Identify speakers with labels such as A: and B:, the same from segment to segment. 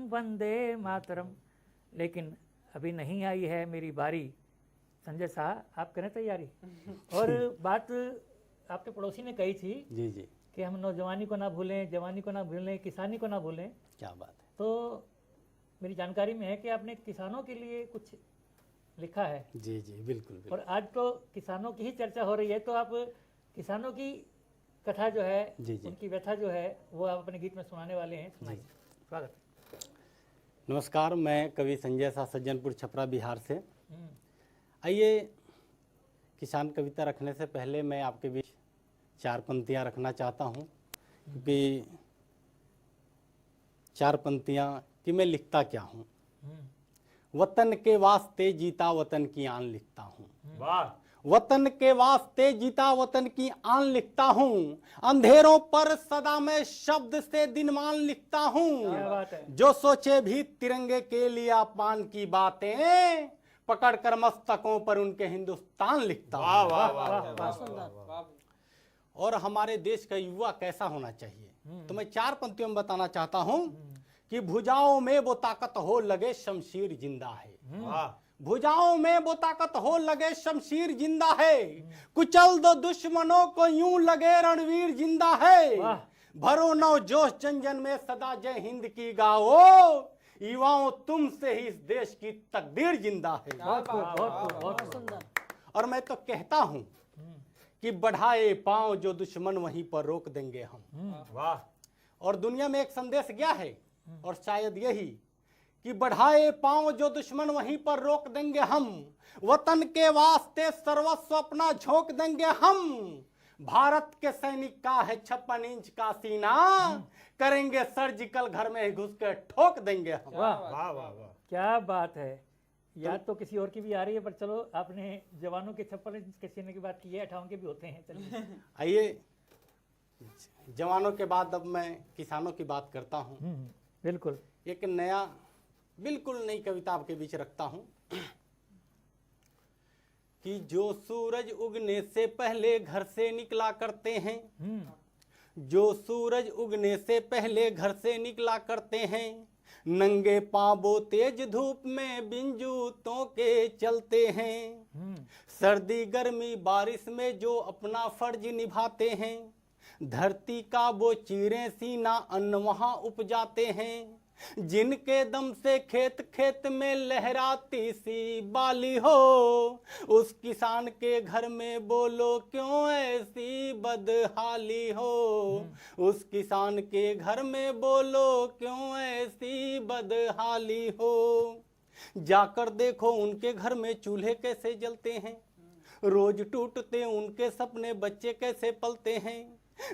A: वंदे मातरम। लेकिन अभी नहीं आई है मेरी बारी। संजय साहब, आप करें तैयारी। और बात आपके पड़ोसी ने कही थी
B: जी जी
A: कि हम नौजवानी को ना भूलें, जवानी को ना भूलें, किसानी को ना भूलें।
B: क्या बात है।
A: तो मेरी जानकारी में है कि आपने किसानों के लिए कुछ लिखा है।
B: जी जी बिल्कुल, बिल्कुल।
A: और आज तो किसानों की ही चर्चा हो रही है, तो आप किसानों की कथा जो है,
B: जी जी
A: उनकी व्यथा जो है, वो आप अपने गीत में सुनाने वाले हैं। सुनाइए। स्वागत है।
B: नमस्कार, मैं कवि संजय शाह, सज्जनपुर छपरा, बिहार से। आइए, किसान कविता रखने से पहले मैं आपके बीच 4 पंक्तियाँ रखना चाहता हूँ, क्योंकि 4 पंक्तियाँ कि मैं लिखता क्या हूँ। वतन के वास्ते जीता वतन की आन लिखता हूँ।
C: वाह।
B: वतन के वास्ते जीता वतन की आन लिखता हूँ। अंधेरों पर सदा मैं शब्द से दिनमान लिखता हूँ।
A: क्या बात है।
B: जो सोचे भी तिरंगे के लिए अपमान की बातें, पकड़ कर मस्तकों पर उनके हिंदुस्तान लिखता
C: वाह
B: हूँ।
C: वाह वाह वाह।
B: और हमारे देश का युवा कैसा होना चाहिए, तो मैं 4 पंक्तियों में बताना चाहता हूँ कि भुजाओं में वो ताकत हो लगे शमशीर जिंदा है।
C: वाह।
B: भुजाओं में वो ताकत हो लगे शमशीर जिंदा है। कुचल दो दुश्मनों को यूं लगे रणवीर जिंदा है।
A: वाह।
B: भरो नौ जोश जन जन में सदा जय हिंद की गाओ। युवाओं तुमसे ही इस देश की तकदीर जिंदा है।
A: बहुत सुंदर।
B: और मैं तो कहता हूं कि बढ़ाए पांव जो दुश्मन वहीं पर रोक देंगे हम।
C: वाह।
B: और दुनिया में एक संदेश गया है, और शायद यही कि बढ़ाए पांव जो दुश्मन वहीं पर रोक देंगे हम। वतन के वास्ते सर्वस्व अपना झोंक देंगे हम। भारत के सैनिक का है 56 इंच का सीना, करेंगे सर्जिकल घर में घुस के ठोक देंगे हम।
A: वाह
C: वाह वाह वाह।
A: क्या बात है। याद तो किसी और की भी आ रही है, पर चलो, आपने जवानों के 56 इंच के सीने की बात की है, 58 के भी होते हैं। चलिए।
B: आइए, जवानों के बाद अब मैं किसानों की बात करता हूँ।
A: बिल्कुल।
B: एक नया, बिल्कुल नई कविता आपके बीच रखता हूँ कि जो सूरज उगने से पहले घर से निकला करते हैं, जो सूरज उगने से पहले घर से निकला करते हैं, नंगे पांवों तेज धूप में बिन जूतों के चलते हैं। सर्दी गर्मी बारिश में जो अपना फर्ज निभाते हैं, धरती का वो चीरें सीना अन्न वहां उपजाते हैं। जिनके दम से खेत खेत में लहराती सी बाली हो, उस किसान के घर में बोलो क्यों ऐसी बदहाली हो। उस किसान के घर में बोलो क्यों ऐसी बदहाली हो। जाकर देखो उनके घर में चूल्हे कैसे जलते हैं, रोज टूटते उनके सपने, बच्चे कैसे पलते हैं।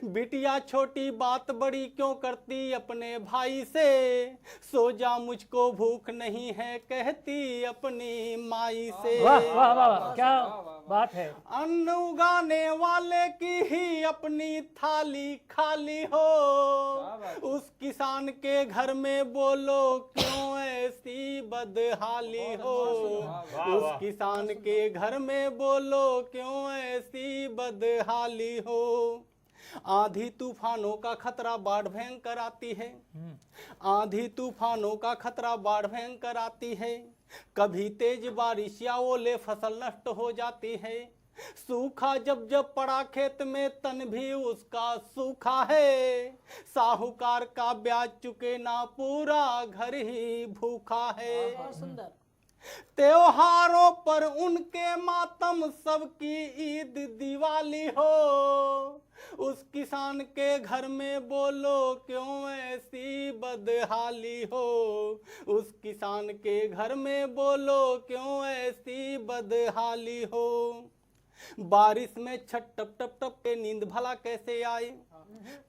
B: बिटिया छोटी बात बड़ी क्यों करती अपने भाई से, सो जा मुझको भूख नहीं है कहती अपनी माई से।
A: वाह वाह वाह, क्या बात है।
B: अन्न उगाने वाले की ही अपनी थाली खाली हो, उस किसान के घर में बोलो क्यों ऐसी बदहाली हो। उस किसान के घर में बोलो क्यों ऐसी बदहाली हो। आंधी तूफानों का खतरा बाढ़ भयंकर आती है, आंधी तूफानों का खतरा बाढ़ भयंकर आती है। कभी तेज बारिश या ओले फसल नष्ट हो जाती है। सूखा जब जब पड़ा खेत में तन भी उसका सूखा है। साहूकार का ब्याज चुके ना पूरा घर ही भूखा है।
D: सुंदर।
B: त्योहारों पर उनके मातम सबकी ईद दिवाली हो, उस किसान के घर में बोलो क्यों ऐसी बदहाली हो। उस किसान के घर में बोलो क्यों ऐसी बदहाली हो। बारिश में छट टप टप टप के नींद भला कैसे आए,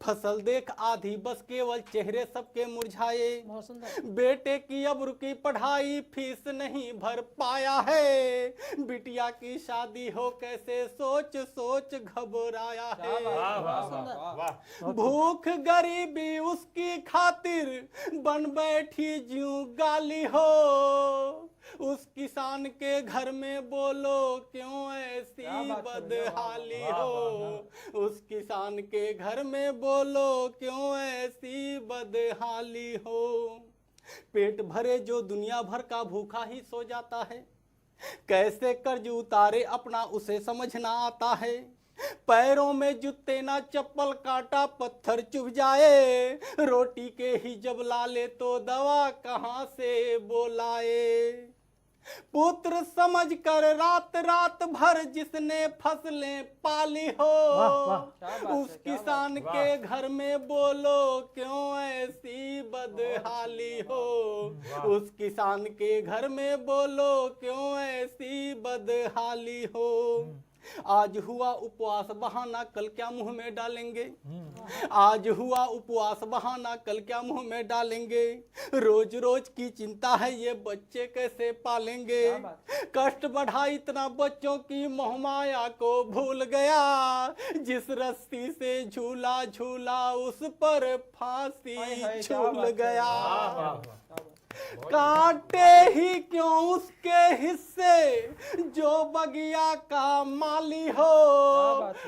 B: फसल देख आधी बस केवल चेहरे सबके मुरझाए।
D: बहुत सुंदर।
B: बेटे की अब रुकी पढ़ाई फीस नहीं भर पाया है, बिटिया की शादी हो कैसे सोच सोच घबराया है।
C: वाह वाह वाह वाह।
B: भूख गरीबी उसकी खातिर बन बैठी ज्यों गाली हो, उस किसान के घर में बोलो क्यों ऐसी बदहाली हो, उस किसान के घर में बोलो क्यों ऐसी बदहाली हो। पेट भरे जो दुनिया भर का भूखा ही सो जाता है, कैसे कर्ज उतारे अपना उसे समझ ना आता है। पैरों में जूते ना चप्पल काटा पत्थर चुभ जाए, रोटी के ही जब लाले तो दवा कहाँ से बोलाए। पुत्र समझ कर रात रात भर जिसने फसलें पाली हो, उस किसान के घर में बोलो क्यों ऐसी बदहाली हो, उस किसान के घर में बोलो क्यों ऐसी बदहाली हो। आज हुआ उपवास बहाना कल क्या मुंह में डालेंगे, आज हुआ उपवास बहाना कल क्या मुंह में डालेंगे। रोज रोज की चिंता है ये बच्चे कैसे पालेंगे, कष्ट बढ़ा इतना बच्चों की मोहमाया को भूल गया। जिस रस्सी से झूला झूला उस पर फांसी झूल गया। काटे ही क्यों उसके हिस्से जो बगिया का माली हो,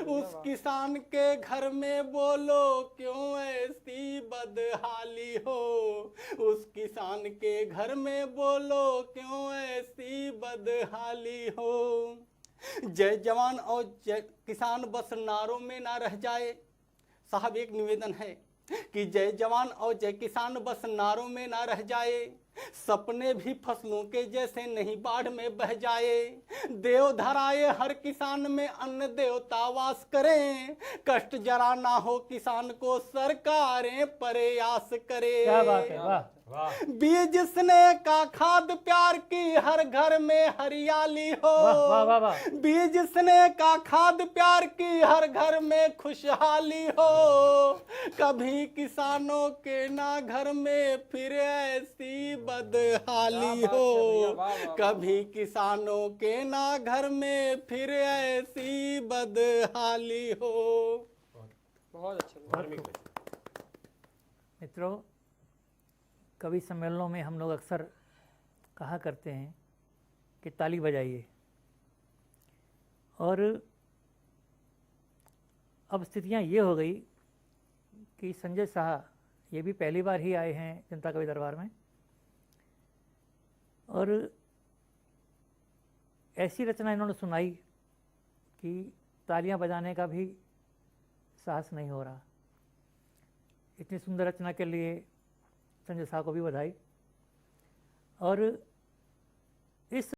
B: उस किसान के घर में बोलो क्यों ऐसी बदहाली हो, उस किसान के घर में बोलो क्यों ऐसी बदहाली हो। जय जवान और जय किसान बस नारों में ना रह जाए। साहब एक निवेदन है कि जय जवान और जय किसान बस नारों में ना रह जाए, सपने भी फसलों के जैसे नहीं बाढ़ में बह जाए। देव धराए हर किसान में अन्न देवता वास करें, कष्ट जरा ना हो किसान को सरकारें प्रयास करें।
A: क्या बात है, वाह।
B: बीज स्नेह का खाद प्यार की हर घर में हरियाली हो,
A: वाह वाह वाह।
B: बीज स्नेह का खाद प्यार की हर घर में खुशहाली हो। कभी किसानों के ना घर में फिर ऐसी बदहाली हो, कभी किसानों के ना घर में फिर ऐसी बदहाली हो।
C: बहुत अच्छा।
A: मित्रों, कवि सम्मेलनों में हम लोग अक्सर कहा करते हैं कि ताली बजाइए, और अब स्थितियां ये हो गई कि संजय शाह ये भी पहली बार ही आए हैं जनता कवि दरबार में, और ऐसी रचना इन्होंने सुनाई कि तालियां बजाने का भी साहस नहीं हो रहा। इतनी सुंदर रचना के लिए संजय शाह को भी बधाई। और इस